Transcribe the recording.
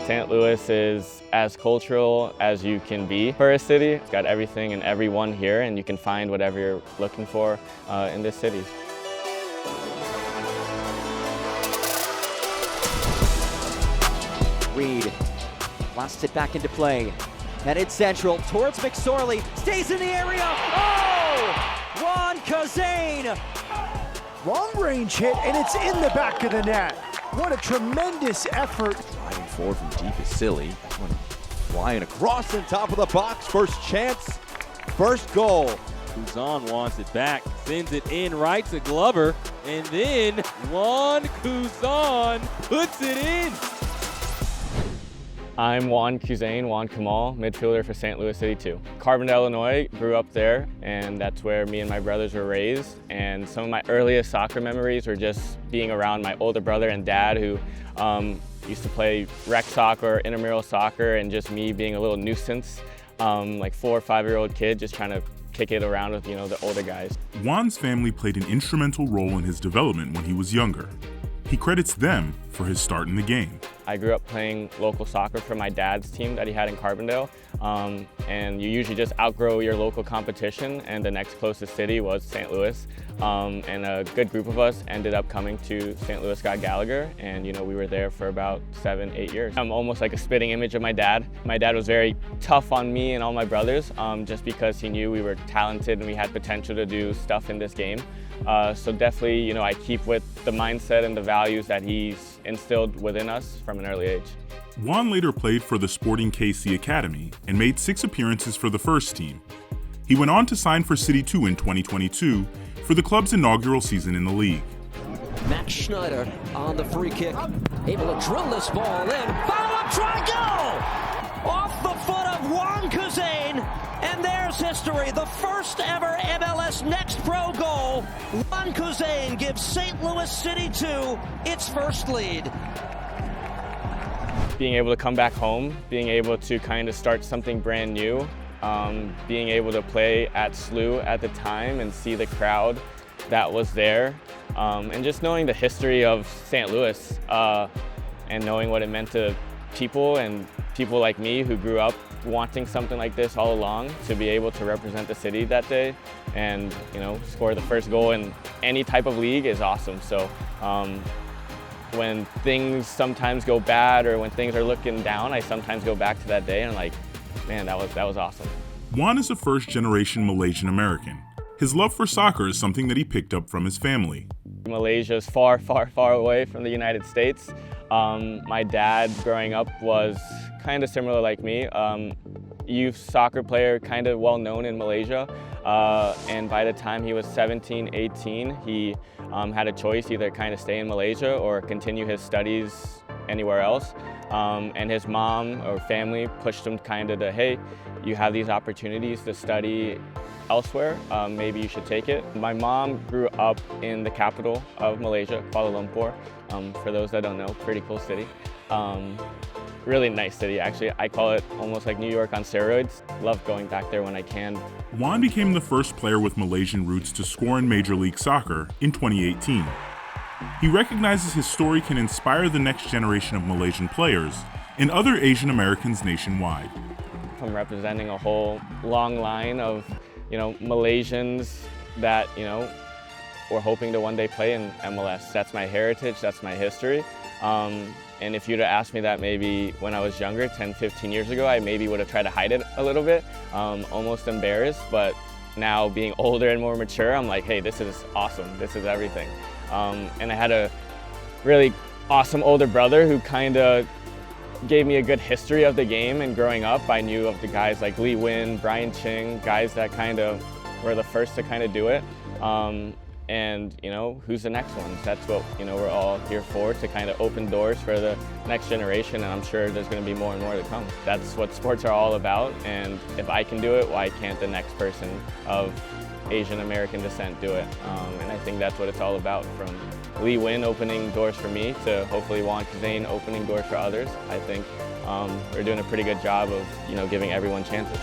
St. Louis is as cultural as you can be for a city. It's got everything and everyone here, and you can find whatever you're looking for in this city. Reed blasts it back into play. Headed central towards McSorley. Stays in the area. Oh! Wan Kuzain! Long range hit, and it's in the back of the net. What a tremendous effort. Driving forward from deep is Silly. This one flying across on top of the box. First chance, first goal. Kuzain wants it back, sends it in right to Glover, and then Wan Kuzain puts it in. I'm Wan Kuzain, Wan Kamal, midfielder for St. Louis City 2. Carbondale, Illinois, grew up there, and that's where me and my brothers were raised. And some of my earliest soccer memories were just being around my older brother and dad, who used to play rec soccer, intramural soccer, and just me being a little nuisance, like 4 or 5-year-old kid, just trying to kick it around with, the older guys. Wan's family played an instrumental role in his development when he was younger. He credits them for his start in the game. I grew up playing local soccer for my dad's team that he had in Carbondale, and you usually just outgrow your local competition, and the next closest city was St. Louis, and a good group of us ended up coming to St. Louis Scott Gallagher, and we were there for about 7-8 years. I'm almost like a spitting image of my dad. My dad was very tough on me and all my brothers, just because he knew we were talented and we had potential to do stuff in this game. So definitely, I keep with the mindset and the values that he's instilled within us from an early age. Wan later played for the Sporting KC Academy and made 6 appearances for the first team. He went on to sign for CITY2 in 2022 for the club's inaugural season in the league. Max Schneider on the free kick, able to drill this ball in. Follow-up try, goal! Off the foot of Wan Kuzain, and there's history. The first ever MLS NEXT Pro goal. Wan Kuzain gives St. Louis City 2 its first lead. Being able to come back home, being able to kind of start something brand new, being able to play at SLU at the time and see the crowd that was there, and just knowing the history of St. Louis and knowing what it meant to people and people like me who grew up wanting something like this all along, to be able to represent the city that day and score the first goal in any type of league is awesome. So when things sometimes go bad or when things are looking down, I sometimes go back to that day and I'm like, man, that was awesome. Wan is a first-generation Malaysian American. His love for soccer is something that he picked up from his family. Malaysia is far, far, far away from the United States. My dad growing up was kind of similar like me, youth soccer player, kind of well known in Malaysia. And by the time he was 17, 18, he had a choice, either kind of stay in Malaysia or continue his studies anywhere else. And his mom or family pushed him kind of to, hey, you have these opportunities to study elsewhere, maybe you should take it. My mom grew up in the capital of Malaysia, Kuala Lumpur. For those that don't know, pretty cool city. Really nice city, actually. I call it almost like New York on steroids. Love going back there when I can. Wan became the first player with Malaysian roots to score in Major League Soccer in 2018. He recognizes his story can inspire the next generation of Malaysian players and other Asian Americans nationwide. I'm representing a whole long line of Malaysians that, we're hoping to one day play in MLS. That's my heritage, that's my history. And if you'd have asked me that maybe when I was younger, 10, 15 years ago, I maybe would have tried to hide it a little bit, almost embarrassed. But now being older and more mature, I'm like, hey, this is awesome, this is everything. And I had a really awesome older brother who kind of gave me a good history of the game, and growing up I knew of the guys like Lee Win, Brian Ching, guys that kind of were the first to kind of do it. And who's the next one? That's what we're all here for, to kind of open doors for the next generation, and I'm sure there's going to be more and more to come. That's what sports are all about, and if I can do it, why can't the next person of Asian American descent do it? And I think that's what it's all about, from Lee Win opening doors for me to hopefully Wan Kuzain opening doors for others. I think we're doing a pretty good job of giving everyone chances.